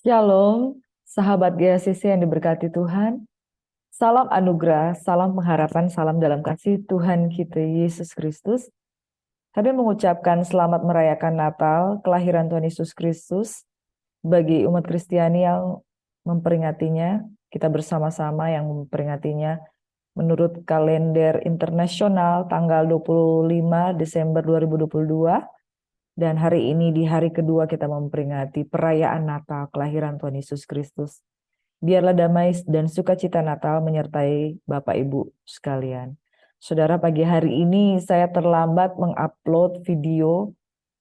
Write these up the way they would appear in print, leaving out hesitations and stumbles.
Shalom, sahabat GACC yang diberkati Tuhan. Salam anugerah, salam pengharapan, salam dalam kasih Tuhan kita Yesus Kristus. Kami mengucapkan selamat merayakan Natal, kelahiran Tuhan Yesus Kristus. Bagi umat Kristiani yang memperingatinya, kita bersama-sama yang memperingatinya menurut kalender internasional tanggal 25 Desember 2022. Dan hari ini di hari kedua kita memperingati perayaan Natal kelahiran Tuhan Yesus Kristus. Biarlah damai dan sukacita Natal menyertai Bapak Ibu sekalian. Saudara, pagi hari ini saya terlambat mengupload video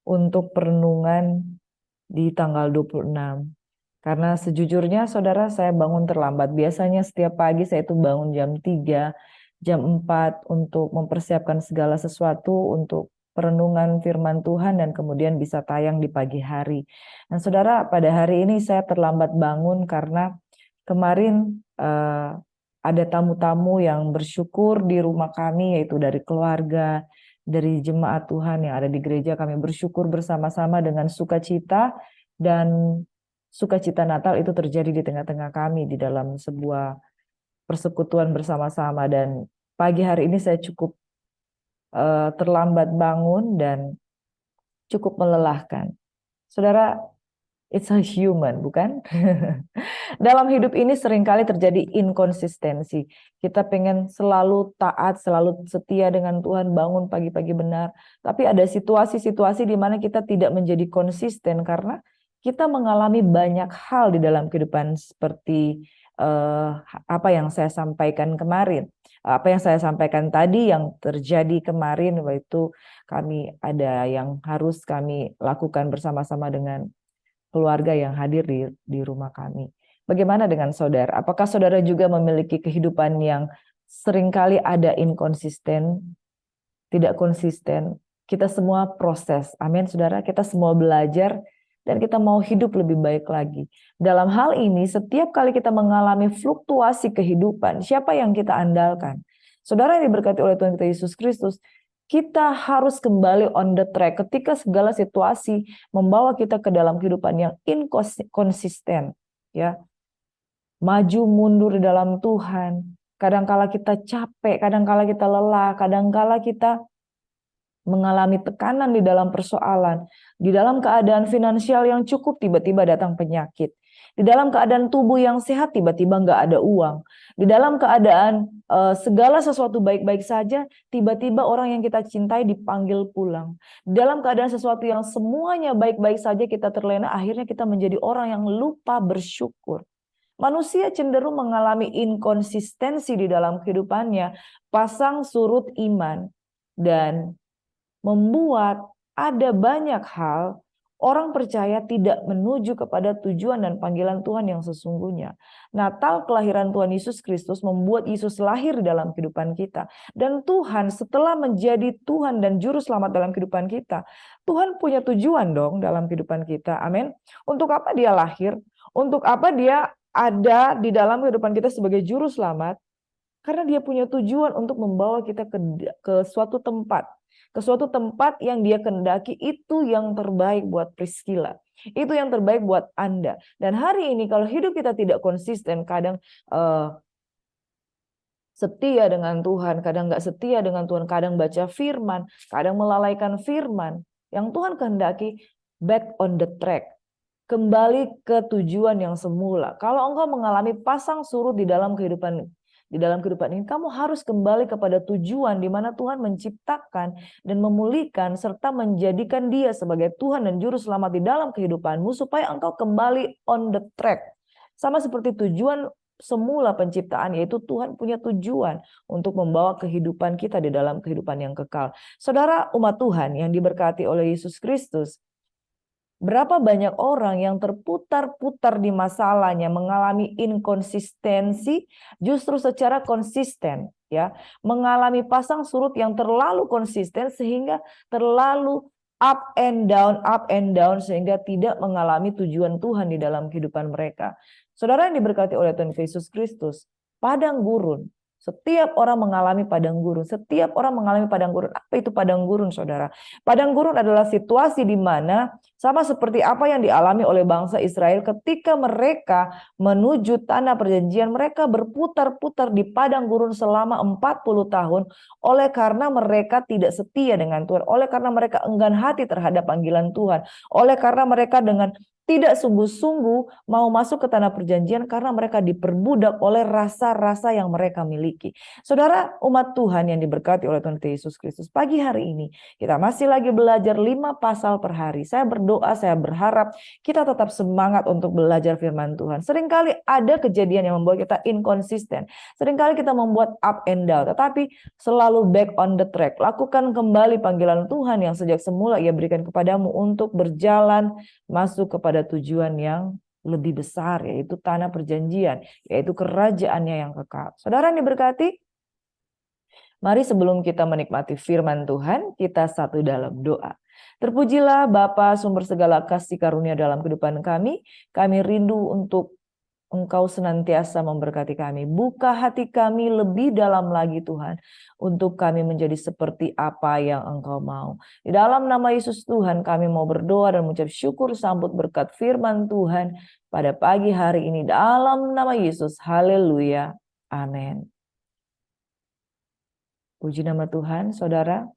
untuk perenungan di tanggal 26. Karena sejujurnya saudara, saya bangun terlambat. Biasanya setiap pagi saya itu bangun jam 3, jam 4 untuk mempersiapkan segala sesuatu untuk perenungan firman Tuhan dan kemudian bisa tayang di pagi hari. Nah saudara, pada hari ini saya terlambat bangun karena kemarin ada tamu-tamu yang bersyukur di rumah kami, yaitu dari keluarga, dari jemaat Tuhan yang ada di gereja. Kami bersyukur bersama-sama dengan sukacita, dan sukacita Natal itu terjadi di tengah-tengah kami di dalam sebuah persekutuan bersama-sama. Dan pagi hari ini saya cukup terlambat bangun dan cukup melelahkan. Saudara, it's a human, bukan? Dalam hidup ini seringkali terjadi inkonsistensi. Kita pengen selalu taat, selalu setia dengan Tuhan, bangun pagi-pagi benar. Tapi ada situasi-situasi di mana kita tidak menjadi konsisten karena kita mengalami banyak hal di dalam kehidupan seperti apa yang saya sampaikan kemarin. Apa yang saya sampaikan tadi yang terjadi kemarin, yaitu kami ada yang harus kami lakukan bersama-sama dengan keluarga yang hadir di rumah kami. Bagaimana dengan saudara? Apakah saudara juga memiliki kehidupan yang seringkali ada inkonsisten, tidak konsisten? Kita semua proses. Amin, saudara. Kita semua belajar dan kita mau hidup lebih baik lagi. Dalam hal ini, setiap kali kita mengalami fluktuasi kehidupan, siapa yang kita andalkan? Saudara yang diberkati oleh Tuhan kita Yesus Kristus, kita harus kembali on the track ketika segala situasi membawa kita ke dalam kehidupan yang inkonsisten, ya. Maju mundur di dalam Tuhan. Kadangkala kita capek, kadangkala kita lelah, kadangkala kita mengalami tekanan di dalam persoalan, di dalam keadaan finansial yang cukup, tiba-tiba datang penyakit. Di dalam keadaan tubuh yang sehat, tiba-tiba nggak ada uang. Di dalam keadaan segala sesuatu baik-baik saja, tiba-tiba orang yang kita cintai dipanggil pulang. Di dalam keadaan sesuatu yang semuanya baik-baik saja, kita terlena, akhirnya kita menjadi orang yang lupa bersyukur. Manusia cenderung mengalami inkonsistensi di dalam kehidupannya, pasang surut iman, dan membuat ada banyak hal orang percaya tidak menuju kepada tujuan dan panggilan Tuhan yang sesungguhnya. Natal kelahiran Tuhan Yesus Kristus membuat Yesus lahir dalam kehidupan kita. Dan Tuhan setelah menjadi Tuhan dan Juru Selamat dalam kehidupan kita, Tuhan punya tujuan dong dalam kehidupan kita. Amin. Untuk apa dia lahir? Untuk apa dia ada di dalam kehidupan kita sebagai Juru Selamat? Karena dia punya tujuan untuk membawa kita ke suatu tempat. Ke suatu tempat yang dia kehendaki, itu yang terbaik buat Priscilla. Itu yang terbaik buat Anda. Dan hari ini kalau hidup kita tidak konsisten, kadang setia dengan Tuhan, kadang nggak setia dengan Tuhan, kadang baca firman, kadang melalaikan firman. Yang Tuhan kehendaki, back on the track. Kembali ke tujuan yang semula. Kalau engkau mengalami pasang surut di dalam kehidupan ini, kamu harus kembali kepada tujuan di mana Tuhan menciptakan dan memulihkan serta menjadikan Dia sebagai Tuhan dan Juru Selamat di dalam kehidupanmu supaya engkau kembali on the track. Sama seperti tujuan semula penciptaan, yaitu Tuhan punya tujuan untuk membawa kehidupan kita di dalam kehidupan yang kekal. Saudara umat Tuhan yang diberkati oleh Yesus Kristus, berapa banyak orang yang terputar-putar di masalahnya, mengalami inkonsistensi justru secara konsisten, ya, mengalami pasang surut yang terlalu konsisten sehingga terlalu up and down sehingga tidak mengalami tujuan Tuhan di dalam kehidupan mereka. Saudara yang diberkati oleh Tuhan Yesus Kristus, padang gurun Setiap orang mengalami padang gurun. Setiap orang mengalami padang gurun. Apa itu padang gurun, saudara? Padang gurun adalah situasi di mana sama seperti apa yang dialami oleh bangsa Israel ketika mereka menuju tanah perjanjian. Mereka berputar-putar di padang gurun selama 40 tahun oleh karena mereka tidak setia dengan Tuhan. Oleh karena mereka enggan hati terhadap panggilan Tuhan. Oleh karena mereka dengan tidak sungguh-sungguh mau masuk ke tanah perjanjian karena mereka diperbudak oleh rasa-rasa yang mereka miliki. Saudara, umat Tuhan yang diberkati oleh Tuhan Yesus Kristus, pagi hari ini kita masih lagi belajar 5 pasal per hari. Saya berdoa, saya berharap kita tetap semangat untuk belajar firman Tuhan. Seringkali ada kejadian yang membuat kita inkonsisten. Seringkali kita membuat up and down, tetapi selalu back on the track. Lakukan kembali panggilan Tuhan yang sejak semula Ia berikan kepadamu untuk berjalan masuk kepada tujuan yang lebih besar, yaitu tanah perjanjian, yaitu kerajaannya yang kekal. Saudara yang diberkati, mari sebelum kita menikmati firman Tuhan, kita satu dalam doa. Terpujilah Bapa sumber segala kasih karunia dalam kehidupan kami. Kami rindu untuk Engkau senantiasa memberkati kami. Buka hati kami lebih dalam lagi Tuhan. Untuk kami menjadi seperti apa yang Engkau mau. Di dalam nama Yesus Tuhan kami mau berdoa dan mengucap syukur sambut berkat firman Tuhan pada pagi hari ini. Dalam nama Yesus. Haleluya. Amin. Puji nama Tuhan, saudara.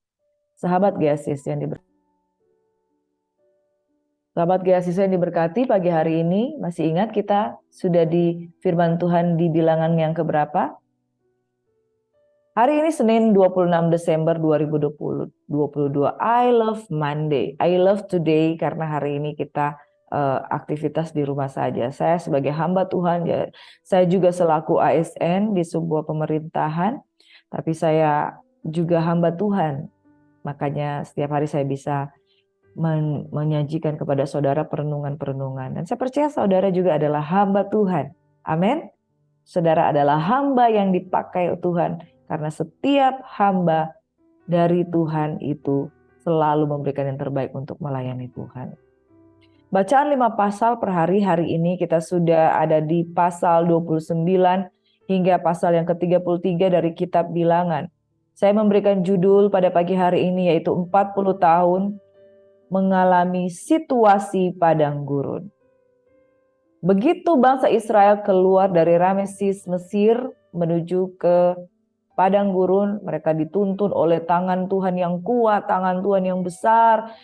Sahabat GASIS yang diberkati. Sahabat GASIS yang diberkati, pagi hari ini masih ingat kita sudah di firman Tuhan di bilangan yang keberapa? Hari ini Senin 26 Desember 2022. I love Monday. I love today karena hari ini kita aktivitas di rumah saja. Saya sebagai hamba Tuhan, ya, saya juga selaku ASN di sebuah pemerintahan, tapi saya juga hamba Tuhan. Makanya setiap hari saya bisa menyajikan kepada saudara perenungan-perenungan. Dan saya percaya saudara juga adalah hamba Tuhan. Amin. Saudara adalah hamba yang dipakai Tuhan. Karena setiap hamba dari Tuhan itu selalu memberikan yang terbaik untuk melayani Tuhan. Bacaan 5 pasal per hari ini kita sudah ada di pasal 29 hingga pasal yang ke-33 dari kitab Bilangan. Saya memberikan judul pada pagi hari ini yaitu 40 tahun mengalami situasi padang gurun. Begitu bangsa Israel keluar dari Rameses, Mesir menuju ke padang gurun, mereka dituntun oleh tangan Tuhan yang kuat, tangan Tuhan yang besar,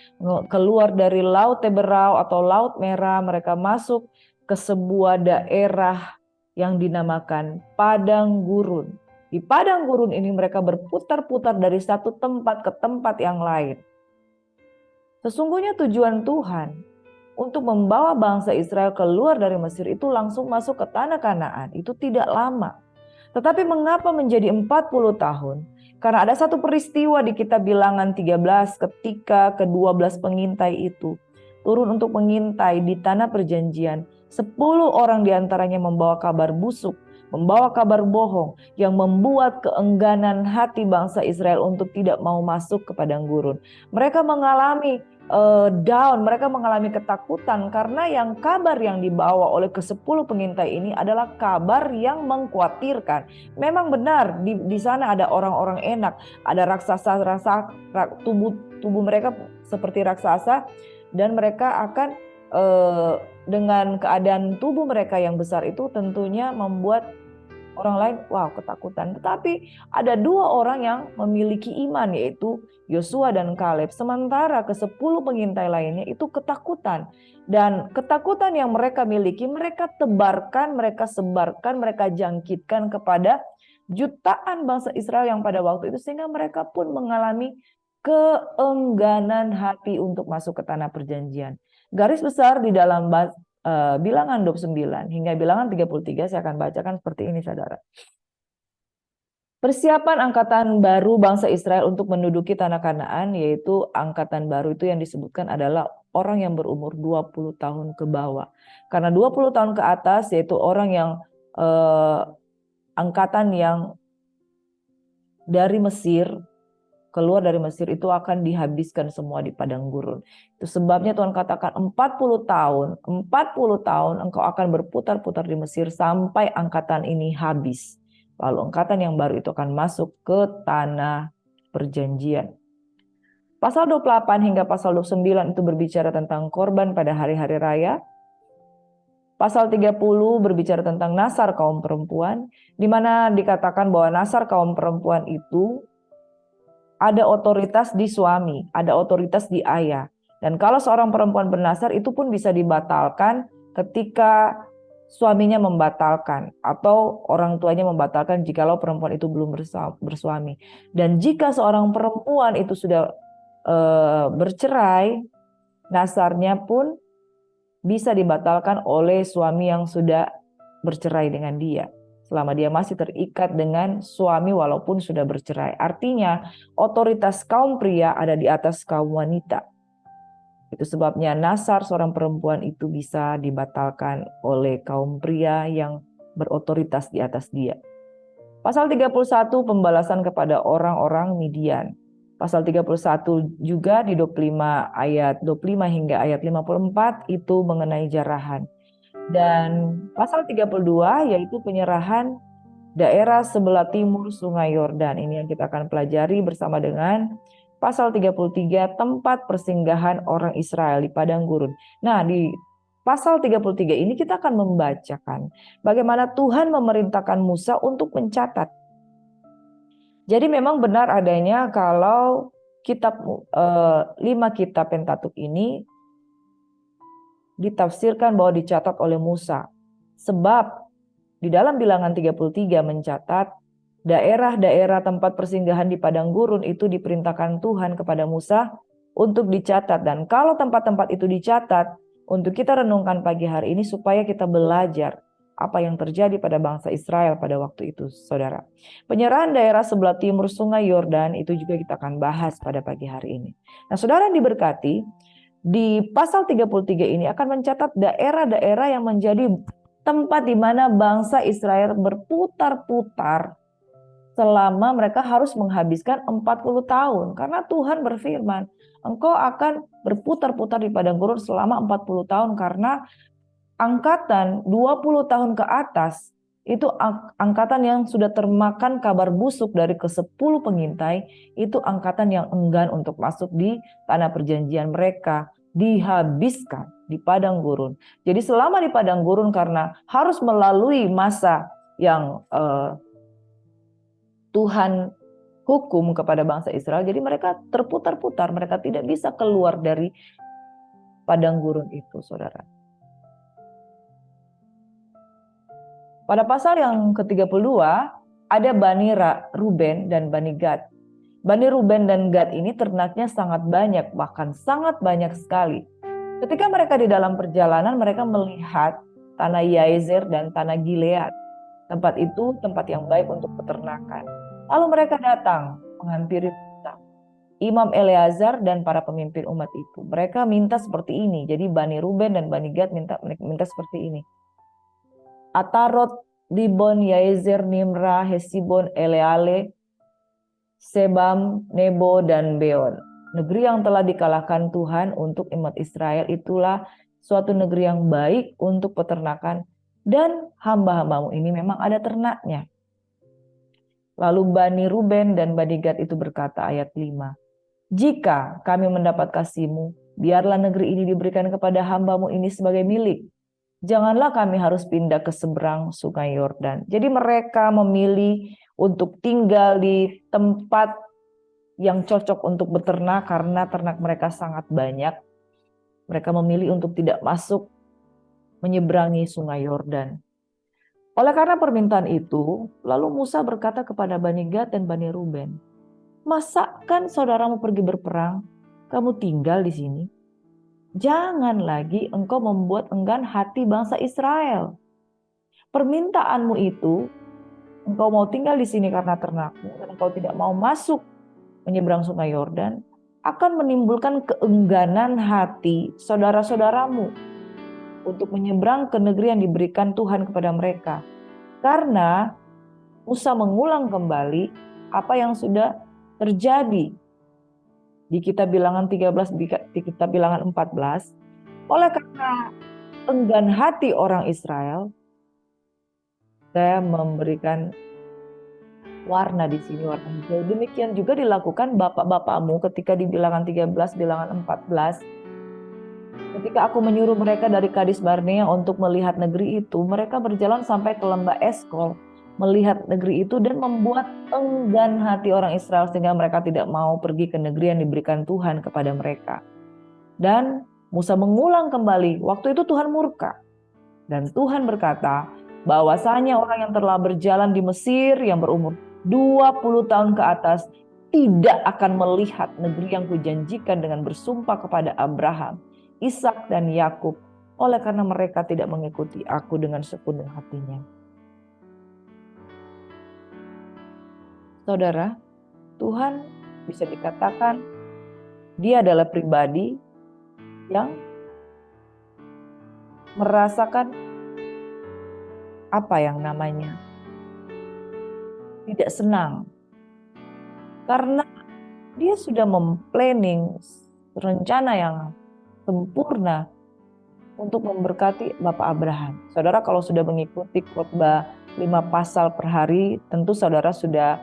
keluar dari Laut Teberau atau Laut Merah, mereka masuk ke sebuah daerah yang dinamakan padang gurun. Di padang gurun ini mereka berputar-putar dari satu tempat ke tempat yang lain. Sesungguhnya tujuan Tuhan untuk membawa bangsa Israel keluar dari Mesir itu langsung masuk ke tanah Kanaan. Itu tidak lama. Tetapi mengapa menjadi 40 tahun? Karena ada satu peristiwa di kitab Bilangan 13 ketika ke-12 pengintai itu turun untuk mengintai di tanah perjanjian. 10 orang diantaranya membawa kabar busuk, membawa kabar bohong yang membuat keengganan hati bangsa Israel untuk tidak mau masuk ke padang gurun. Mereka mengalami down, mereka mengalami ketakutan karena yang kabar yang dibawa oleh ke-10 pengintai ini adalah kabar yang mengkhawatirkan. Memang benar di sana ada orang-orang enak, ada raksasa, tubuh mereka seperti raksasa dan mereka akan dengan keadaan tubuh mereka yang besar itu tentunya membuat orang lain ketakutan. Tetapi ada 2 orang yang memiliki iman yaitu Yosua dan Kaleb. Sementara ke-10 pengintai lainnya itu ketakutan. Dan ketakutan yang mereka miliki mereka tebarkan, mereka sebarkan, mereka jangkitkan kepada jutaan bangsa Israel yang pada waktu itu. Sehingga mereka pun mengalami keengganan hati untuk masuk ke tanah perjanjian. Garis besar di dalam Bilangan 29 hingga Bilangan 33 saya akan bacakan seperti ini saudara. Persiapan angkatan baru bangsa Israel untuk menduduki tanah Kanaan, yaitu angkatan baru itu yang disebutkan adalah orang yang berumur 20 tahun ke bawah. Karena 20 tahun ke atas yaitu orang yang angkatan yang dari Mesir, keluar dari Mesir itu akan dihabiskan semua di padang gurun. Itu sebabnya Tuhan katakan 40 tahun engkau akan berputar-putar di Mesir sampai angkatan ini habis. Lalu angkatan yang baru itu akan masuk ke tanah perjanjian. Pasal 28 hingga pasal 29 itu berbicara tentang korban pada hari-hari raya. Pasal 30 berbicara tentang nasar kaum perempuan, di mana dikatakan bahwa nasar kaum perempuan itu ada otoritas di suami, ada otoritas di ayah. Dan kalau seorang perempuan bernasar itu pun bisa dibatalkan ketika suaminya membatalkan atau orang tuanya membatalkan jikalau perempuan itu belum bersuami. Dan jika seorang perempuan itu sudah bercerai, nasarnya pun bisa dibatalkan oleh suami yang sudah bercerai dengan dia. Selama dia masih terikat dengan suami walaupun sudah bercerai. Artinya otoritas kaum pria ada di atas kaum wanita. Itu sebabnya nasar seorang perempuan itu bisa dibatalkan oleh kaum pria yang berotoritas di atas dia. Pasal 31 pembalasan kepada orang-orang Midian. Pasal 31 juga di 25 ayat 25 hingga ayat 54 itu mengenai jarahan. Dan pasal 32 yaitu penyerahan daerah sebelah timur Sungai Yordan. Ini yang kita akan pelajari bersama dengan pasal 33 tempat persinggahan orang Israel di padang gurun. Nah, di pasal 33 ini kita akan membacakan bagaimana Tuhan memerintahkan Musa untuk mencatat. Jadi memang benar adanya kalau kitab 5 kitab Pentatuk ini ditafsirkan bahwa dicatat oleh Musa. Sebab di dalam Bilangan 33 mencatat daerah-daerah tempat persinggahan di padang gurun itu diperintahkan Tuhan kepada Musa untuk dicatat. Dan kalau tempat-tempat itu dicatat, untuk kita renungkan pagi hari ini supaya kita belajar apa yang terjadi pada bangsa Israel pada waktu itu, saudara. Penyerahan daerah sebelah timur Sungai Yordan itu juga kita akan bahas pada pagi hari ini. Nah, saudara yang diberkati, di pasal 33 ini akan mencatat daerah-daerah yang menjadi tempat di mana bangsa Israel berputar-putar selama mereka harus menghabiskan 40 tahun. Karena Tuhan berfirman, engkau akan berputar-putar di padang gurun selama 40 tahun karena angkatan 20 tahun ke atas itu angkatan yang sudah termakan kabar busuk dari ke-10 pengintai, itu angkatan yang enggan untuk masuk di tanah perjanjian mereka, dihabiskan di padang gurun. Jadi selama di padang gurun karena harus melalui masa yang Tuhan hukum kepada bangsa Israel, jadi mereka terputar-putar, mereka tidak bisa keluar dari padang gurun itu, saudara. Pada pasal yang ke-32 ada Bani Ruben dan Bani Gad. Bani Ruben dan Gad ini ternaknya sangat banyak, bahkan sangat banyak sekali. Ketika mereka di dalam perjalanan, mereka melihat tanah Yaezer dan tanah Gilead. Tempat itu tempat yang baik untuk peternakan. Lalu mereka datang menghampiri Musa, Imam Eleazar dan para pemimpin umat itu. Mereka minta seperti ini. Jadi Bani Ruben dan Bani Gad minta seperti ini. Atarot, Dibon, Yaezer, Nimra, Hesibon, Eleale, Sebam, Nebo, dan Beon. Negeri yang telah dikalahkan Tuhan untuk umat Israel itulah suatu negeri yang baik untuk peternakan, dan hamba-hambamu ini memang ada ternaknya. Lalu Bani Ruben dan Bani Gad itu berkata, ayat 5, jika kami mendapat kasih-Mu, biarlah negeri ini diberikan kepada hamba-Mu ini sebagai milik. Janganlah kami harus pindah ke seberang Sungai Yordan. Jadi mereka memilih untuk tinggal di tempat yang cocok untuk beternak karena ternak mereka sangat banyak. Mereka memilih untuk tidak masuk menyeberangi Sungai Yordan. Oleh karena permintaan itu, lalu Musa berkata kepada Bani Gad dan Bani Ruben, masakan saudaramu pergi berperang, kamu tinggal di sini? Jangan lagi engkau membuat enggan hati bangsa Israel. Permintaanmu itu, engkau mau tinggal di sini karena ternakmu, dan engkau tidak mau masuk menyeberang Sungai Yordan, akan menimbulkan keengganan hati saudara-saudaramu untuk menyeberang ke negeri yang diberikan Tuhan kepada mereka. Karena Musa mengulang kembali apa yang sudah terjadi di kitab Bilangan 13, di kitab Bilangan 14. Oleh karena enggan hati orang Israel, saya memberikan warna di sini, warna hijau. Demikian juga dilakukan bapak-bapakmu ketika di Bilangan 13, Bilangan 14. Ketika aku menyuruh mereka dari Kades Barnea untuk melihat negeri itu, mereka berjalan sampai ke lembah Eskol, melihat negeri itu dan membuat enggan hati orang Israel sehingga mereka tidak mau pergi ke negeri yang diberikan Tuhan kepada mereka. Dan Musa mengulang kembali, waktu itu Tuhan murka. Dan Tuhan berkata, bahwasanya orang yang telah berjalan di Mesir yang berumur 20 tahun ke atas tidak akan melihat negeri yang kujanjikan dengan bersumpah kepada Abraham, Ishak dan Yakub, oleh karena mereka tidak mengikuti aku dengan sepenuh hatinya. Saudara, Tuhan bisa dikatakan dia adalah pribadi yang merasakan apa yang namanya tidak senang. Karena dia sudah memplanning rencana yang sempurna untuk memberkati Bapak Abraham. Saudara kalau sudah mengikuti khotbah 5 pasal per hari, tentu saudara sudah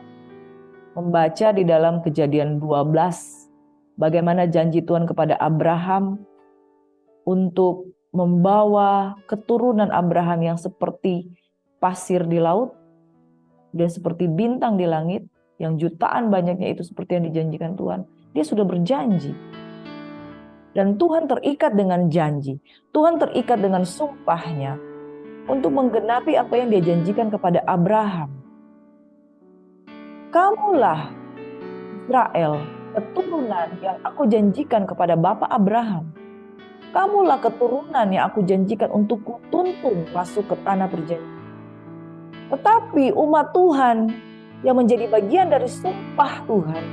membaca di dalam Kejadian 12 bagaimana janji Tuhan kepada Abraham untuk membawa keturunan Abraham yang seperti pasir di laut dan seperti bintang di langit, yang jutaan banyaknya itu seperti yang dijanjikan Tuhan. Dia sudah berjanji. Dan Tuhan terikat dengan janji. Tuhan terikat dengan sumpahnya untuk menggenapi apa yang dia janjikan kepada Abraham. Kamulah Israel, keturunan yang aku janjikan kepada Bapak Abraham. Kamulah keturunan yang aku janjikan untuk kutuntun masuk ke tanah perjanjian. Tetapi umat Tuhan yang menjadi bagian dari sumpah Tuhan,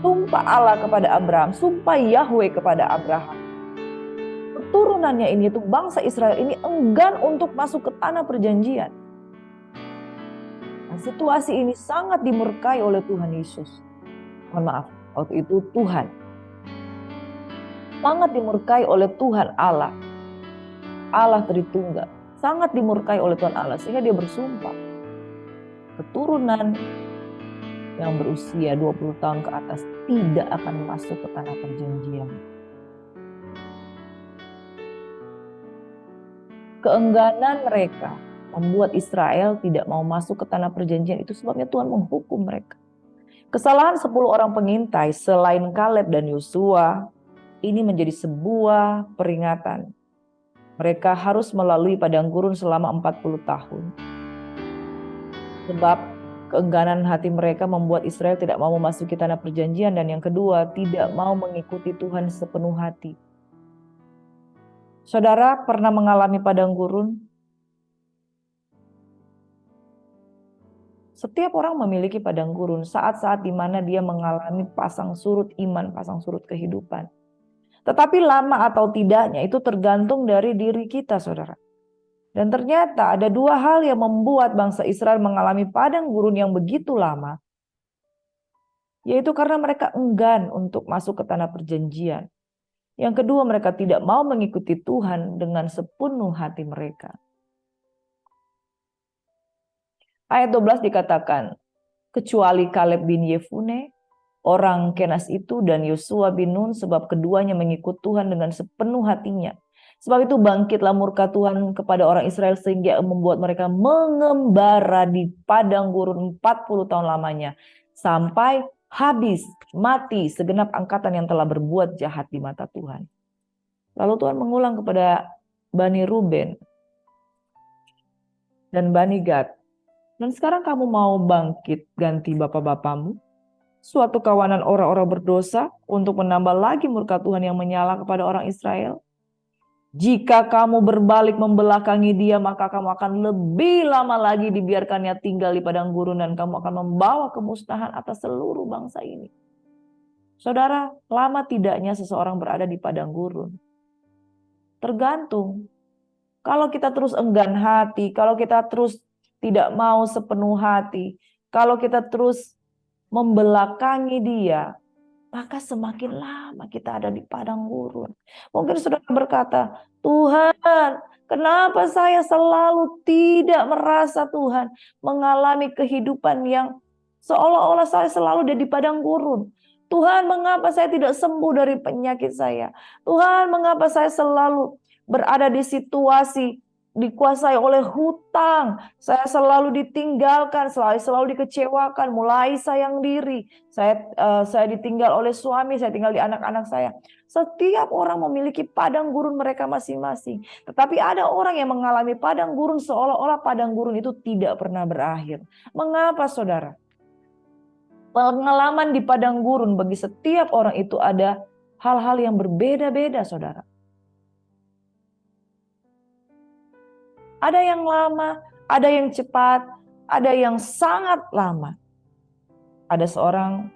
sumpah Allah kepada Abraham, sumpah Yahweh kepada Abraham, keturunannya ini, itu bangsa Israel ini enggan untuk masuk ke tanah perjanjian. Nah, situasi ini sangat dimurkai oleh Tuhan Yesus. Mohon maaf, waktu itu Tuhan sangat dimurkai oleh Tuhan Allah. Allah Tritunggal sangat dimurkai oleh Tuhan Allah sehingga dia bersumpah, keturunan yang berusia 20 tahun ke atas tidak akan masuk ke tanah perjanjian. Keengganan mereka membuat Israel tidak mau masuk ke tanah perjanjian, itu sebabnya Tuhan menghukum mereka. Kesalahan 10 orang pengintai selain Kaleb dan Yosua ini menjadi sebuah peringatan. Mereka harus melalui padang gurun selama 40 tahun. Sebab keengganan hati mereka membuat Israel tidak mau memasuki tanah perjanjian, dan yang kedua, tidak mau mengikuti Tuhan sepenuh hati. Saudara pernah mengalami padang gurun? Setiap orang memiliki padang gurun, saat-saat di mana dia mengalami pasang surut iman, pasang surut kehidupan. Tetapi lama atau tidaknya itu tergantung dari diri kita, saudara. Dan ternyata ada 2 hal yang membuat bangsa Israel mengalami padang gurun yang begitu lama. Yaitu karena mereka enggan untuk masuk ke tanah perjanjian. Yang kedua, mereka tidak mau mengikuti Tuhan dengan sepenuh hati mereka. Ayat 12 dikatakan, kecuali Kaleb bin Yefune, orang Kenas itu, dan Yosua bin Nun, sebab keduanya mengikut Tuhan dengan sepenuh hatinya. Sebab itu bangkitlah murka Tuhan kepada orang Israel sehingga membuat mereka mengembara di padang gurun 40 tahun lamanya. Sampai habis, mati segenap angkatan yang telah berbuat jahat di mata Tuhan. Lalu Tuhan mengulang kepada Bani Ruben dan Bani Gad, dan sekarang kamu mau bangkit ganti bapak-bapakmu, suatu kawanan orang-orang berdosa, untuk menambah lagi murka Tuhan yang menyala kepada orang Israel? Jika kamu berbalik membelakangi dia, maka kamu akan lebih lama lagi dibiarkannya tinggal di padang gurun, dan kamu akan membawa kemusnahan atas seluruh bangsa ini. Saudara, lama tidaknya seseorang berada di padang gurun tergantung. Kalau kita terus enggan hati, kalau kita terus tidak mau sepenuh hati, kalau kita terus membelakangi dia, maka semakin lama kita ada di padang gurun. Mungkin saudara berkata, Tuhan, kenapa saya selalu tidak merasa Tuhan mengalami kehidupan yang Seolah-olah saya selalu ada di padang gurun. Tuhan, mengapa saya tidak sembuh dari penyakit saya? Tuhan, mengapa saya selalu berada di situasi dikuasai oleh hutang? Saya selalu ditinggalkan, selalu dikecewakan, mulai sayang diri. Saya ditinggal oleh suami, saya tinggal di anak-anak saya. Setiap orang memiliki padang gurun mereka masing-masing. Tetapi ada orang yang mengalami padang gurun seolah-olah padang gurun itu tidak pernah berakhir. Mengapa, saudara? Pengalaman di padang gurun bagi setiap orang itu ada hal-hal yang berbeda-beda, saudara. Ada yang lama, ada yang cepat, ada yang sangat lama. Ada seorang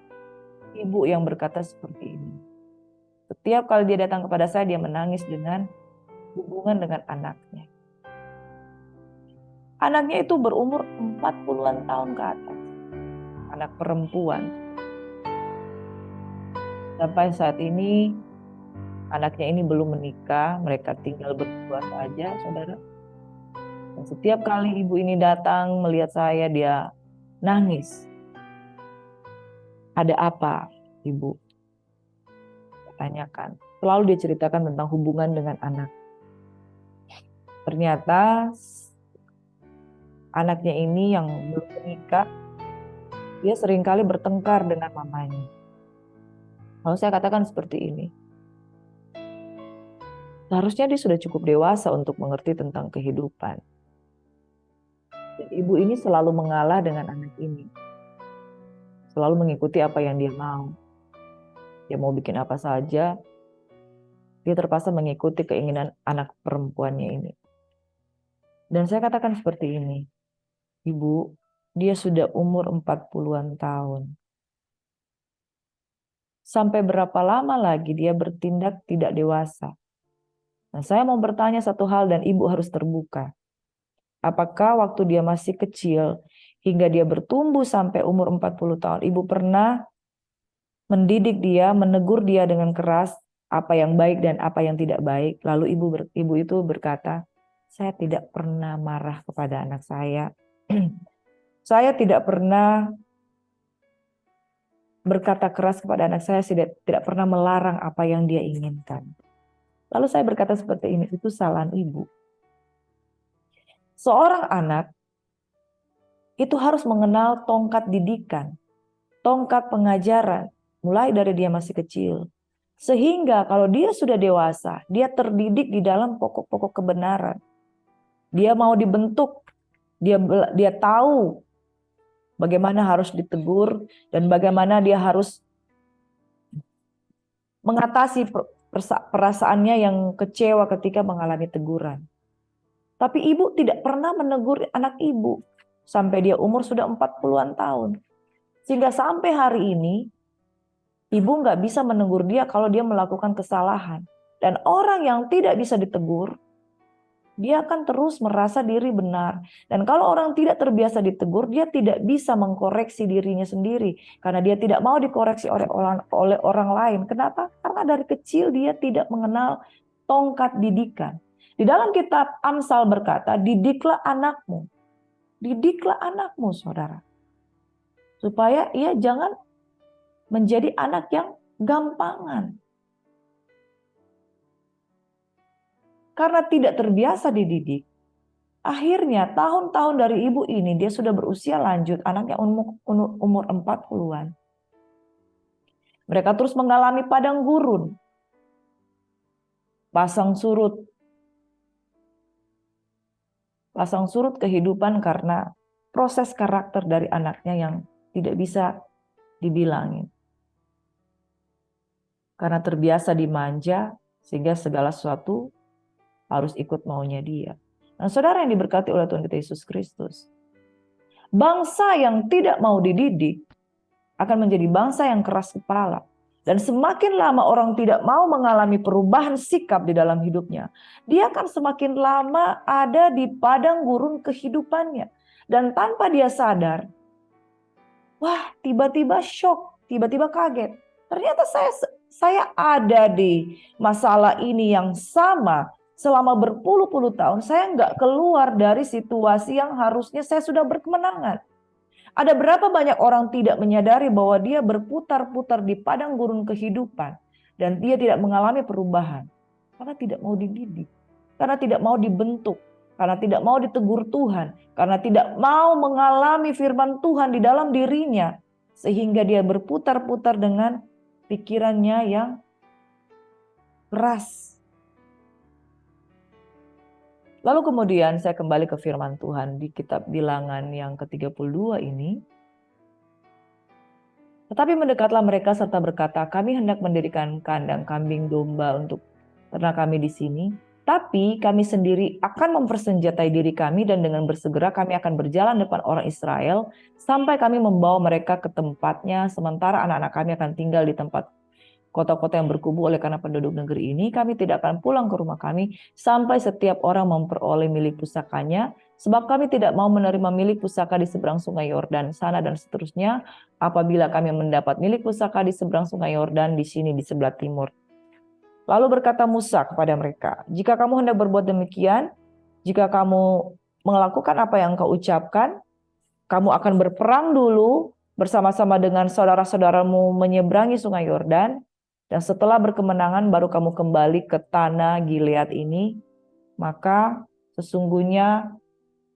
ibu yang berkata seperti ini. Setiap kali dia datang kepada saya, dia menangis dengan hubungan dengan anaknya. Anaknya itu berumur 40-an tahun ke atas. Anak perempuan. Sampai saat ini anaknya ini belum menikah, mereka tinggal berdua saja, saudara. Dan setiap kali ibu ini datang melihat saya, dia nangis. Ada apa, ibu? Tanyakan. Selalu dia ceritakan tentang hubungan dengan anak. Ternyata anaknya ini yang belum menikah, dia seringkali bertengkar dengan mamanya. Lalu saya katakan seperti ini. Seharusnya dia sudah cukup dewasa untuk mengerti tentang kehidupan. Dan ibu ini selalu mengalah dengan anak ini. Selalu mengikuti apa yang dia mau. Dia mau bikin apa saja, dia terpaksa mengikuti keinginan anak perempuannya ini. Dan saya katakan seperti ini. Ibu, dia sudah umur 40-an tahun. Sampai berapa lama lagi dia bertindak tidak dewasa? Nah, saya mau bertanya satu hal dan ibu harus terbuka. Apakah waktu dia masih kecil hingga dia bertumbuh sampai umur 40 tahun, ibu pernah mendidik dia, menegur dia dengan keras apa yang baik dan apa yang tidak baik? Lalu ibu itu berkata, saya tidak pernah marah kepada anak saya. Saya tidak pernah berkata keras kepada anak saya, tidak pernah melarang apa yang dia inginkan. Lalu saya berkata seperti ini, itu kesalahan ibu. Seorang anak itu harus mengenal tongkat didikan, tongkat pengajaran, mulai dari dia masih kecil. Sehingga kalau dia sudah dewasa, dia terdidik di dalam pokok-pokok kebenaran. Dia mau dibentuk, dia tahu bagaimana harus ditegur dan bagaimana dia harus mengatasi perasaannya yang kecewa ketika mengalami teguran. Tapi ibu tidak pernah menegur anak ibu sampai dia umur sudah 40-an tahun. Sehingga sampai hari ini ibu nggak bisa menegur dia kalau dia melakukan kesalahan. Dan orang yang tidak bisa ditegur, dia akan terus merasa diri benar. Dan kalau orang tidak terbiasa ditegur, dia tidak bisa mengkoreksi dirinya sendiri. Karena dia tidak mau dikoreksi oleh orang lain. Kenapa? Karena dari kecil dia tidak mengenal tongkat didikan. Di dalam kitab Amsal berkata, didiklah anakmu. Didiklah anakmu, saudara. Supaya ia jangan menjadi anak yang gampangan. Karena tidak terbiasa dididik. Akhirnya tahun-tahun dari ibu ini dia sudah berusia lanjut. Anaknya umur 40-an. Mereka terus mengalami padang gurun. Pasang surut kehidupan karena proses karakter dari anaknya yang tidak bisa dibilangin. Karena terbiasa dimanja, sehingga segala sesuatu harus ikut maunya dia. Nah, saudara yang diberkati oleh Tuhan kita Yesus Kristus, bangsa yang tidak mau dididik akan menjadi bangsa yang keras kepala. Dan semakin lama orang tidak mau mengalami perubahan sikap di dalam hidupnya, dia akan semakin lama ada di padang gurun kehidupannya. Dan tanpa dia sadar, wah, tiba-tiba shock, tiba-tiba kaget. Ternyata saya ada di masalah ini yang sama selama berpuluh-puluh tahun. Saya nggak keluar dari situasi yang harusnya saya sudah berkemenangan. Ada berapa banyak orang tidak menyadari bahwa dia berputar-putar di padang gurun kehidupan dan dia tidak mengalami perubahan karena tidak mau dididik, karena tidak mau dibentuk, karena tidak mau ditegur Tuhan, karena tidak mau mengalami firman Tuhan di dalam dirinya, sehingga dia berputar-putar dengan pikirannya yang keras. Lalu kemudian saya kembali ke firman Tuhan di kitab Bilangan yang ke-32 ini. Tetapi mendekatlah mereka serta berkata, kami hendak mendirikan kandang kambing domba untuk ternak kami di sini. Tapi kami sendiri akan mempersenjatai diri kami dan dengan bersegera kami akan berjalan depan orang Israel sampai kami membawa mereka ke tempatnya, sementara anak-anak kami akan tinggal di tempat kota-kota yang berkubu oleh karena penduduk negeri ini. Kami tidak akan pulang ke rumah kami sampai setiap orang memperoleh milik pusakanya, sebab kami tidak mau menerima milik pusaka di seberang sungai Yordan sana dan seterusnya apabila kami mendapat milik pusaka di seberang sungai Yordan di sini di sebelah timur. Lalu berkata Musa kepada mereka, jika kamu hendak berbuat demikian, jika kamu melakukan apa yang engkau ucapkan, kamu akan berperang dulu bersama-sama dengan saudara-saudaramu menyeberangi sungai Yordan, dan setelah berkemenangan baru kamu kembali ke tanah Gilead ini, maka sesungguhnya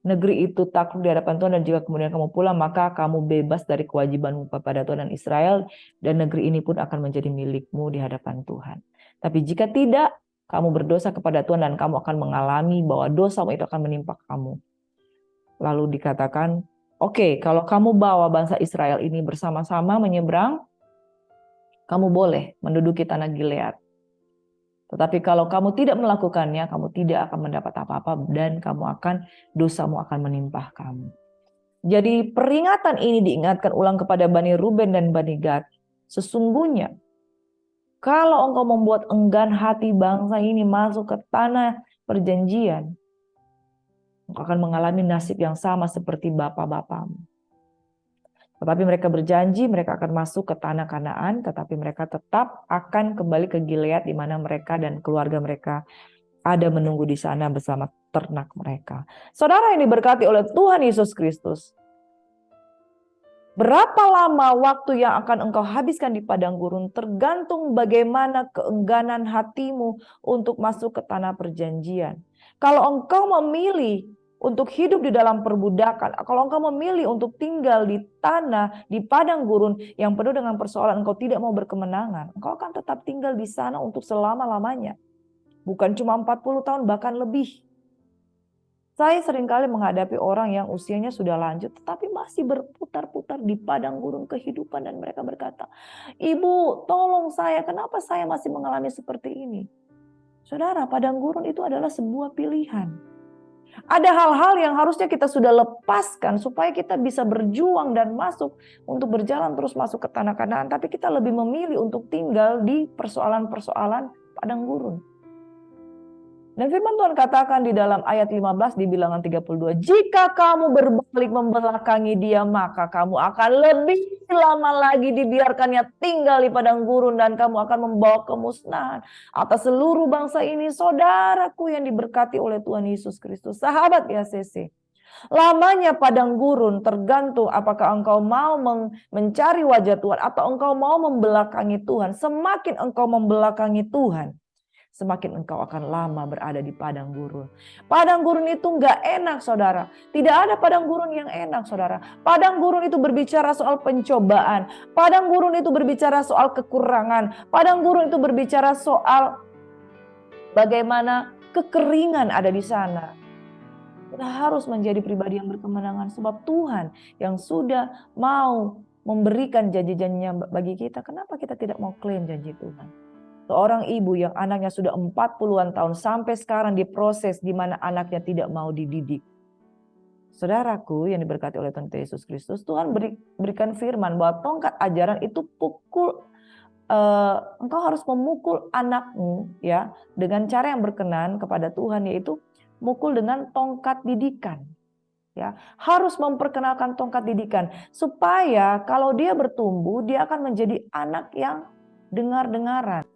negeri itu takluk di hadapan Tuhan, dan jika kemudian kamu pulang, maka kamu bebas dari kewajibanmu kepada Tuhan dan Israel, dan negeri ini pun akan menjadi milikmu di hadapan Tuhan. Tapi jika tidak, kamu berdosa kepada Tuhan dan kamu akan mengalami bahwa dosamu itu akan menimpa kamu. Lalu dikatakan, oke, kalau kamu bawa bangsa Israel ini bersama-sama menyeberang, kamu boleh menduduki tanah Gilead. Tetapi kalau kamu tidak melakukannya, kamu tidak akan mendapat apa-apa dan dosamu akan menimpa kamu. Jadi peringatan ini diingatkan ulang kepada Bani Ruben dan Bani Gad. Sesungguhnya kalau engkau membuat enggan hati bangsa ini masuk ke tanah perjanjian, engkau akan mengalami nasib yang sama seperti bapak-bapakmu. Tetapi mereka berjanji mereka akan masuk ke tanah Kanaan, tetapi mereka tetap akan kembali ke Gilead di mana mereka dan keluarga mereka ada menunggu di sana bersama ternak mereka. Saudara yang diberkati oleh Tuhan Yesus Kristus, berapa lama waktu yang akan engkau habiskan di padang gurun tergantung bagaimana keengganan hatimu untuk masuk ke tanah perjanjian. Kalau engkau memilih untuk hidup di dalam perbudakan, kalau engkau memilih untuk tinggal di tanah, di padang gurun yang penuh dengan persoalan, engkau tidak mau berkemenangan, engkau akan tetap tinggal di sana untuk selama-lamanya. Bukan cuma 40 tahun, bahkan lebih. Saya seringkali menghadapi orang yang usianya sudah lanjut tetapi masih berputar-putar di padang gurun kehidupan dan mereka berkata, "Ibu, tolong saya, kenapa saya masih mengalami seperti ini?" Saudara, padang gurun itu adalah sebuah pilihan. Ada hal-hal yang harusnya kita sudah lepaskan supaya kita bisa berjuang dan masuk untuk berjalan terus masuk ke tanah Kanaan, tapi kita lebih memilih untuk tinggal di persoalan-persoalan padang gurun. Dan firman Tuhan katakan di dalam ayat 15 di Bilangan 32, jika kamu berbalik membelakangi dia, maka kamu akan lebih lama lagi dibiarkannya tinggal di padang gurun dan kamu akan membawa kemusnahan atas seluruh bangsa ini. Saudaraku yang diberkati oleh Tuhan Yesus Kristus, sahabat YCC. Lamanya padang gurun tergantung apakah engkau mau mencari wajah Tuhan atau engkau mau membelakangi Tuhan. Semakin engkau membelakangi Tuhan, semakin engkau akan lama berada di padang gurun. Padang gurun itu enggak enak, saudara. Tidak ada padang gurun yang enak, saudara. Padang gurun itu berbicara soal pencobaan. Padang gurun itu berbicara soal kekurangan. Padang gurun itu berbicara soal bagaimana kekeringan ada di sana. Kita harus menjadi pribadi yang berkemenangan sebab Tuhan yang sudah mau memberikan janji-janjinya bagi kita. Kenapa kita tidak mau klaim janji Tuhan? Seorang ibu yang anaknya sudah 40-an tahun sampai sekarang diproses di mana anaknya tidak mau dididik. Saudaraku yang diberkati oleh Tuhan Yesus Kristus, Tuhan berikan firman bahwa tongkat ajaran itu engkau harus memukul anakmu ya dengan cara yang berkenan kepada Tuhan, yaitu mukul dengan tongkat didikan. Ya, harus memperkenalkan tongkat didikan supaya kalau dia bertumbuh dia akan menjadi anak yang dengar-dengaran.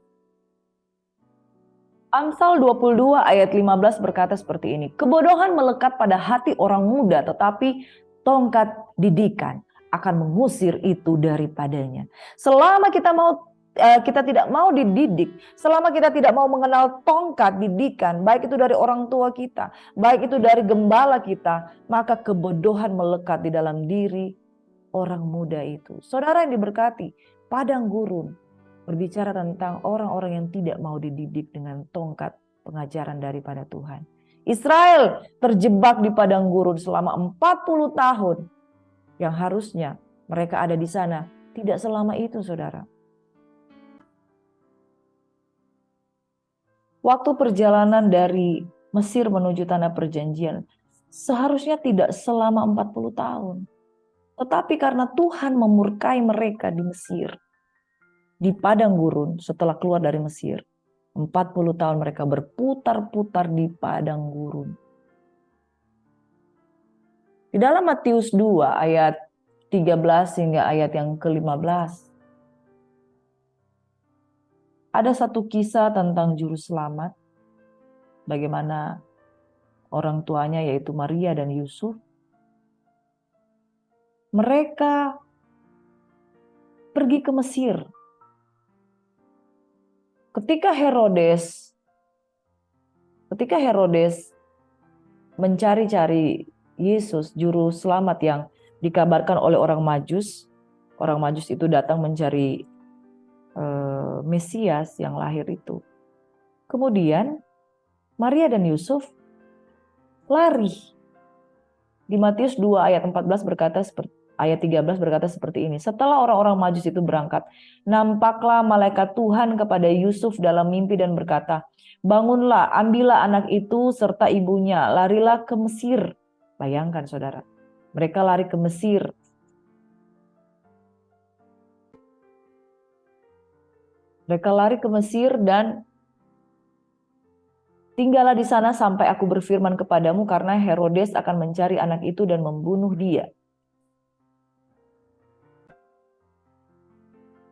Amsal 22 ayat 15 berkata seperti ini. Kebodohan melekat pada hati orang muda, tetapi tongkat didikan akan mengusir itu daripadanya. Selama kita tidak mau dididik, selama kita tidak mau mengenal tongkat didikan, baik itu dari orang tua kita, baik itu dari gembala kita, maka kebodohan melekat di dalam diri orang muda itu. Saudara yang diberkati, padang gurun berbicara tentang orang-orang yang tidak mau dididik dengan tongkat pengajaran daripada Tuhan. Israel terjebak di padang gurun selama 40 tahun. Yang harusnya mereka ada di sana. Tidak selama itu, saudara. Waktu perjalanan dari Mesir menuju tanah perjanjian seharusnya tidak selama 40 tahun. Tetapi karena Tuhan memurkai mereka di Mesir, di padang gurun setelah keluar dari Mesir, 40 tahun mereka berputar-putar di padang gurun. Di dalam Matius 2 ayat 13 hingga ayat yang ke-15, ada satu kisah tentang juru selamat, bagaimana orang tuanya yaitu Maria dan Yusuf, mereka pergi ke Mesir. Ketika Herodes mencari-cari Yesus, juru selamat yang dikabarkan oleh orang Majus itu datang mencari Mesias yang lahir itu. Kemudian Maria dan Yusuf lari. Di Matius 2 ayat 13 ayat 13 berkata seperti ini. Setelah orang-orang Majus itu berangkat, nampaklah malaikat Tuhan kepada Yusuf dalam mimpi dan berkata, "Bangunlah, ambillah anak itu serta ibunya, larilah ke Mesir." Bayangkan saudara, mereka lari ke Mesir. Mereka lari ke Mesir dan tinggallah di sana sampai aku berfirman kepadamu, karena Herodes akan mencari anak itu dan membunuh dia.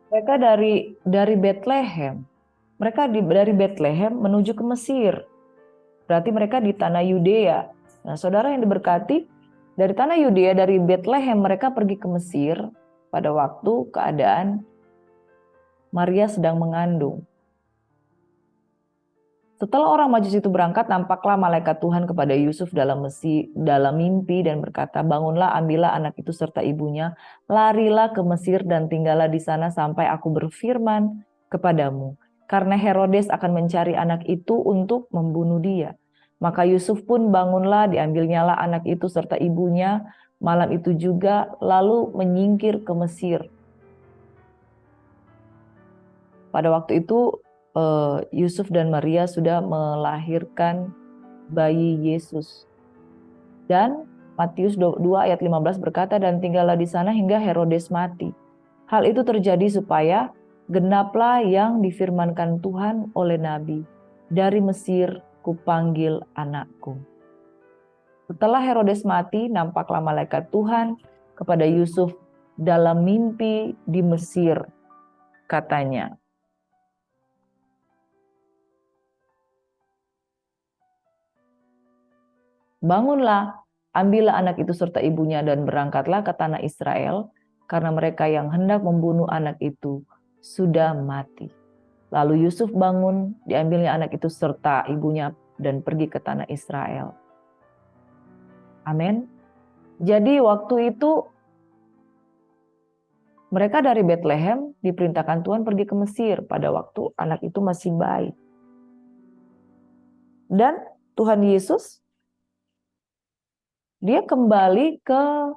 Mereka dari Bethlehem. Dari Bethlehem menuju ke Mesir. Berarti mereka di tanah Yudea. Nah, saudara yang diberkati, dari tanah Yudea, dari Bethlehem mereka pergi ke Mesir pada waktu keadaan Maria sedang mengandung. Setelah orang Majus itu berangkat, nampaklah malaikat Tuhan kepada Yusuf dalam mimpi dan berkata, "Bangunlah, ambillah anak itu serta ibunya, larilah ke Mesir dan tinggallah di sana sampai aku berfirman kepadamu. Karena Herodes akan mencari anak itu untuk membunuh dia." Maka Yusuf pun bangunlah, diambilnyalah anak itu serta ibunya malam itu juga, lalu menyingkir ke Mesir. Pada waktu itu Yusuf dan Maria sudah melahirkan bayi Yesus. Dan Matius 2 ayat 15 berkata, "Dan tinggallah di sana hingga Herodes mati." Hal itu terjadi supaya genaplah yang difirmankan Tuhan oleh nabi, "Dari Mesir kupanggil anakku." Setelah Herodes mati, nampaklah malaikat Tuhan kepada Yusuf dalam mimpi di Mesir. Katanya, "Bangunlah, ambillah anak itu serta ibunya dan berangkatlah ke tanah Israel, karena mereka yang hendak membunuh anak itu sudah mati." Lalu Yusuf bangun, diambilnya anak itu serta ibunya dan pergi ke tanah Israel. Amin. Jadi waktu itu mereka dari Bethlehem diperintahkan Tuhan pergi ke Mesir pada waktu anak itu masih bayi. Dan Tuhan Yesus, dia kembali ke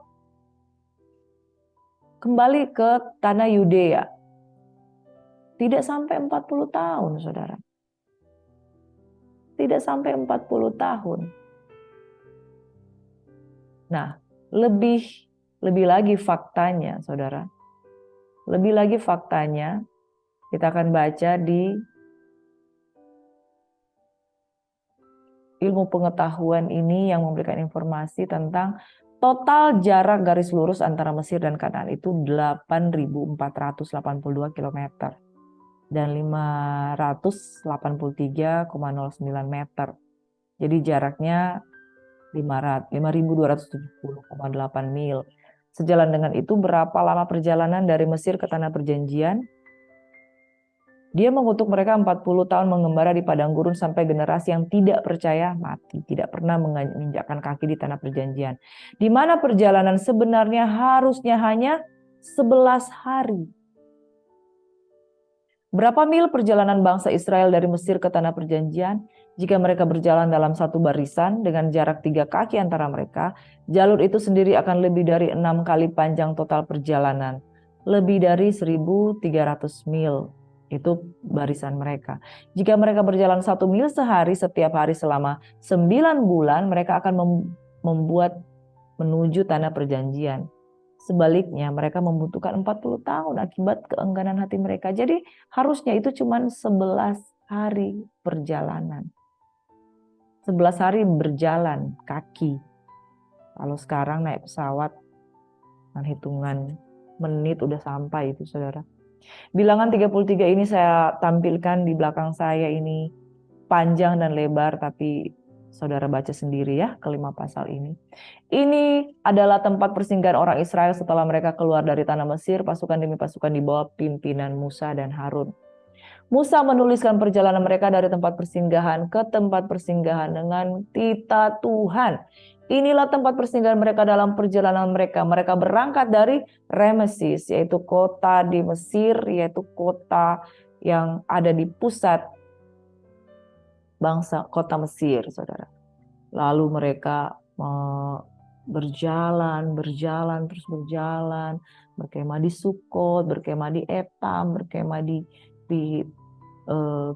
tanah Yudea. Tidak sampai 40 tahun, saudara. Tidak sampai 40 tahun. Nah, lebih lagi faktanya, saudara. Lebih lagi faktanya, kita akan baca di ilmu pengetahuan ini yang memberikan informasi tentang total jarak garis lurus antara Mesir dan Kanaan itu 8.482 km dan 583,09 meter. Jadi jaraknya 5.270,8 mil. Sejalan dengan itu, berapa lama perjalanan dari Mesir ke tanah perjanjian? Dia mengutuk mereka 40 tahun mengembara di padang gurun sampai generasi yang tidak percaya mati, tidak pernah menginjakkan kaki di tanah perjanjian. Di mana perjalanan sebenarnya harusnya hanya 11 hari. Berapa mil perjalanan bangsa Israel dari Mesir ke tanah perjanjian? Jika mereka berjalan dalam satu barisan dengan jarak 3 kaki antara mereka, jalur itu sendiri akan lebih dari 6 kali panjang total perjalanan. Lebih dari 1.300 mil. Itu barisan mereka. Jika mereka berjalan 1 mil sehari setiap hari selama 9 bulan, mereka akan membuat menuju tanah perjanjian. Sebaliknya, mereka membutuhkan 40 tahun akibat keengganan hati mereka. Jadi harusnya itu cuma 11 hari perjalanan. 11 hari berjalan kaki. Kalau sekarang naik pesawat, dengan hitungan menit udah sampai itu, saudara. Bilangan 33 ini saya tampilkan di belakang saya ini panjang dan lebar, tapi saudara baca sendiri ya kelima pasal ini. Ini adalah tempat persinggahan orang Israel setelah mereka keluar dari tanah Mesir, pasukan demi pasukan di bawah pimpinan Musa dan Harun. Musa menuliskan perjalanan mereka dari tempat persinggahan ke tempat persinggahan dengan tita Tuhan. Inilah tempat persinggahan mereka dalam perjalanan mereka. Mereka berangkat dari Rameses, yaitu kota di Mesir, yaitu kota yang ada di pusat bangsa kota Mesir, saudara. Lalu mereka berjalan, berkemah di Sukot, berkemah di Etam, berkemah di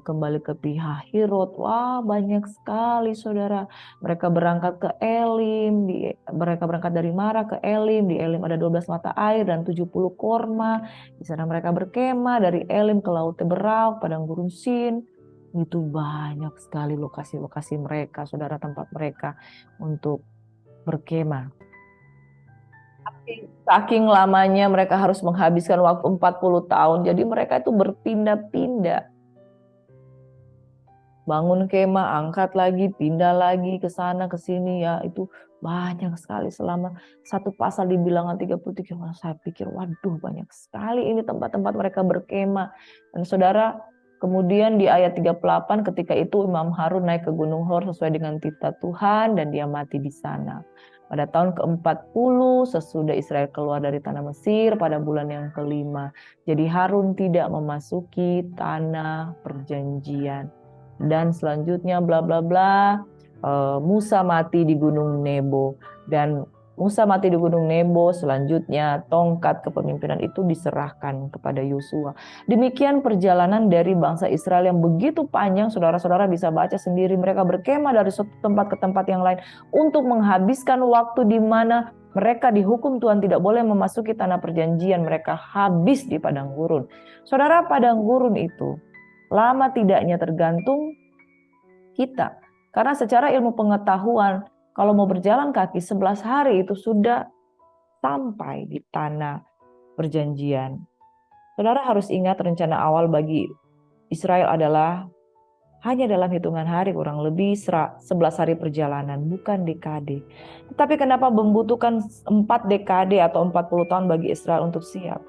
kembali ke Pihahirot. Wah, banyak sekali, saudara. Mereka berangkat ke Elim, mereka berangkat dari Mara ke Elim. Di Elim ada 12 mata air dan 70 korma. Di sana mereka berkemah dari Elim ke Laut Teberau, padang gurun Sin. Itu banyak sekali lokasi-lokasi mereka, saudara, tempat mereka untuk berkemah. Saking lamanya mereka harus menghabiskan waktu 40 tahun. Jadi mereka itu berpindah-pindah. Bangun kemah, angkat lagi, pindah lagi ke sana ke sini, ya itu banyak sekali selama satu pasal di Bilangan 33. Saya pikir waduh banyak sekali ini tempat-tempat mereka berkemah. Dan saudara, kemudian di ayat 38 ketika itu Imam Harun naik ke Gunung Hor sesuai dengan titah Tuhan dan dia mati di sana. Pada tahun ke-40 sesudah Israel keluar dari tanah Mesir pada bulan yang kelima. Jadi Harun tidak memasuki tanah perjanjian. Dan selanjutnya bla bla bla, Musa mati di Gunung Nebo. Dan Musa mati di Gunung Nebo, selanjutnya tongkat kepemimpinan itu diserahkan kepada Yosua. Demikian perjalanan dari bangsa Israel yang begitu panjang, saudara-saudara bisa baca sendiri. Mereka berkemah dari suatu tempat ke tempat yang lain untuk menghabiskan waktu di mana mereka dihukum Tuhan tidak boleh memasuki tanah perjanjian. Mereka habis di padang gurun. Saudara, padang gurun itu lama tidaknya tergantung kita. Karena secara ilmu pengetahuan, kalau mau berjalan kaki 11 hari itu sudah sampai di tanah perjanjian. Saudara harus ingat rencana awal bagi Israel adalah hanya dalam hitungan hari, kurang lebih 11 hari perjalanan, bukan dekade. Tetapi kenapa membutuhkan 4 dekade atau 40 tahun bagi Israel untuk siap?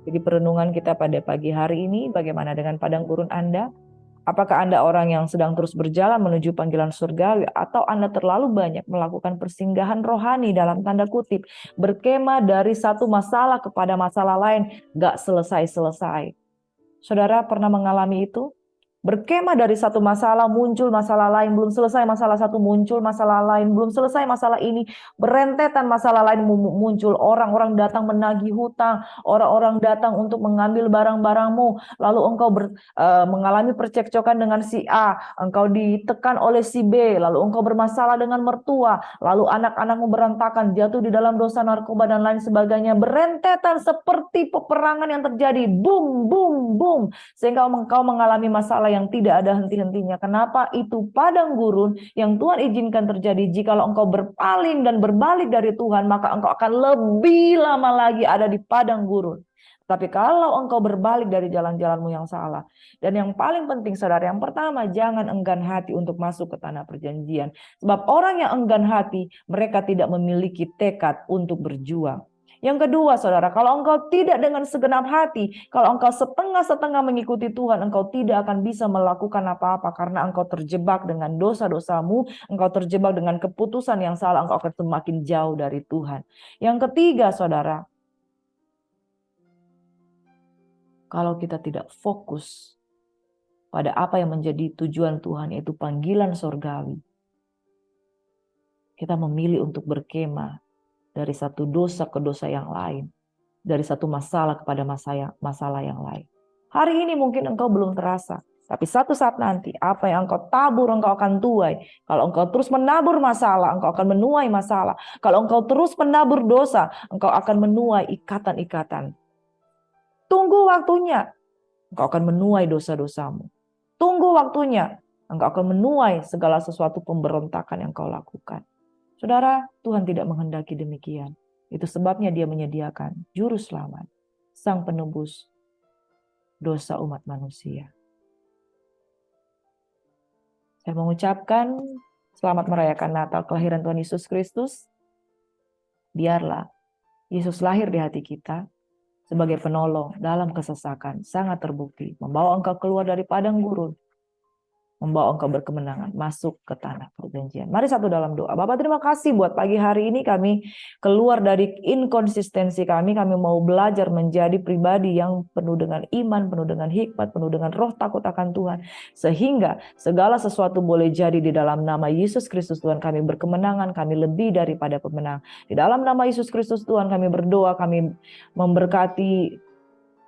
Jadi perenungan kita pada pagi hari ini, bagaimana dengan padang gurun Anda? Apakah Anda orang yang sedang terus berjalan menuju panggilan surgawi, atau Anda terlalu banyak melakukan persinggahan rohani dalam tanda kutip, berkemah dari satu masalah kepada masalah lain, gak selesai-selesai? Saudara pernah mengalami itu? Berkemah dari satu masalah, muncul masalah lain, belum selesai masalah satu, muncul masalah lain, belum selesai masalah ini, berentetan masalah lain muncul. Orang-orang datang menagih hutang, orang-orang datang untuk mengambil barang-barangmu, lalu engkau mengalami percekcokan dengan si A, engkau ditekan oleh si B, lalu engkau bermasalah dengan mertua, lalu anak-anakmu berantakan, jatuh di dalam dosa narkoba dan lain sebagainya. Berentetan seperti peperangan yang terjadi, boom, boom, boom, sehingga engkau mengalami masalah yang tidak ada henti-hentinya. Kenapa? Itu padang gurun yang Tuhan izinkan terjadi. Jikalau engkau berpaling dan berbalik dari Tuhan, maka engkau akan lebih lama lagi ada di padang gurun. Tapi kalau engkau berbalik dari jalan-jalanmu yang salah. Dan yang paling penting saudara, yang pertama, jangan enggan hati untuk masuk ke tanah perjanjian. Sebab orang yang enggan hati, mereka tidak memiliki tekad untuk berjuang. Yang kedua saudara, kalau engkau tidak dengan segenap hati, kalau engkau setengah-setengah mengikuti Tuhan, engkau tidak akan bisa melakukan apa-apa karena engkau terjebak dengan dosa-dosamu, engkau terjebak dengan keputusan yang salah, engkau akan semakin jauh dari Tuhan. Yang ketiga saudara, kalau kita tidak fokus pada apa yang menjadi tujuan Tuhan, yaitu panggilan surgawi, kita memilih untuk berkemah dari satu dosa ke dosa yang lain, dari satu masalah kepada masalah yang lain. Hari ini mungkin engkau belum terasa, tapi satu saat nanti apa yang engkau tabur engkau akan tuai. Kalau engkau terus menabur masalah, engkau akan menuai masalah. Kalau engkau terus menabur dosa, engkau akan menuai ikatan-ikatan. Tunggu waktunya, engkau akan menuai dosa-dosamu. Tunggu waktunya, engkau akan menuai segala sesuatu pemberontakan yang kau lakukan. Saudara, Tuhan tidak menghendaki demikian. Itu sebabnya Dia menyediakan juru selamat, Sang Penebus dosa umat manusia. Saya mengucapkan selamat merayakan Natal kelahiran Tuhan Yesus Kristus. Biarlah Yesus lahir di hati kita sebagai penolong dalam kesesakan, sangat terbukti, membawa engkau keluar dari padang gurun, membawa engkau berkemenangan masuk ke tanah perjanjian. Mari satu dalam doa. Bapak, terima kasih buat pagi hari ini kami keluar dari inkonsistensi kami mau belajar menjadi pribadi yang penuh dengan iman, penuh dengan hikmat, penuh dengan roh takut akan Tuhan. Sehingga segala sesuatu boleh jadi di dalam nama Yesus Kristus Tuhan kami berkemenangan, kami lebih daripada pemenang. Di dalam nama Yesus Kristus Tuhan kami berdoa, kami memberkati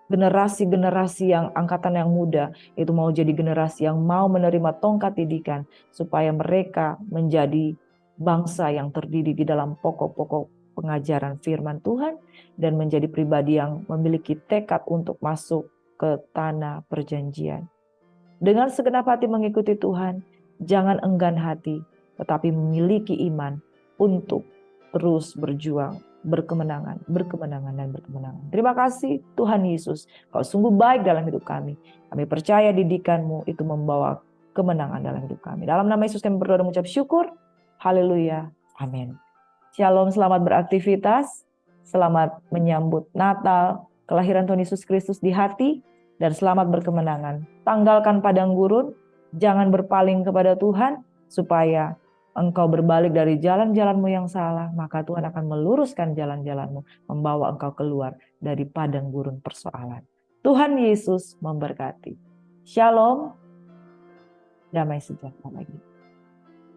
generasi-generasi yang angkatan yang muda, itu mau jadi generasi yang mau menerima tongkat didikan, supaya mereka menjadi bangsa yang terdiri di dalam pokok-pokok pengajaran firman Tuhan, dan menjadi pribadi yang memiliki tekad untuk masuk ke tanah perjanjian. Dengan segenap hati mengikuti Tuhan, jangan enggan hati, tetapi memiliki iman untuk terus berjuang, berkemenangan, dan berkemenangan. Terima kasih Tuhan Yesus, Kau sungguh baik dalam hidup kami. Kami percaya didikan-Mu itu membawa kemenangan dalam hidup kami. Dalam nama Yesus kami berdoa dan mengucap syukur. Haleluya. Amin. Shalom, selamat beraktivitas. Selamat menyambut Natal, kelahiran Tuhan Yesus Kristus di hati, dan selamat berkemenangan. Tanggalkan padang gurun, jangan berpaling kepada Tuhan, supaya engkau berbalik dari jalan-jalanmu yang salah, maka Tuhan akan meluruskan jalan-jalanmu, membawa engkau keluar dari padang gurun persoalan. Tuhan Yesus memberkati. Shalom, damai sejahtera bagi.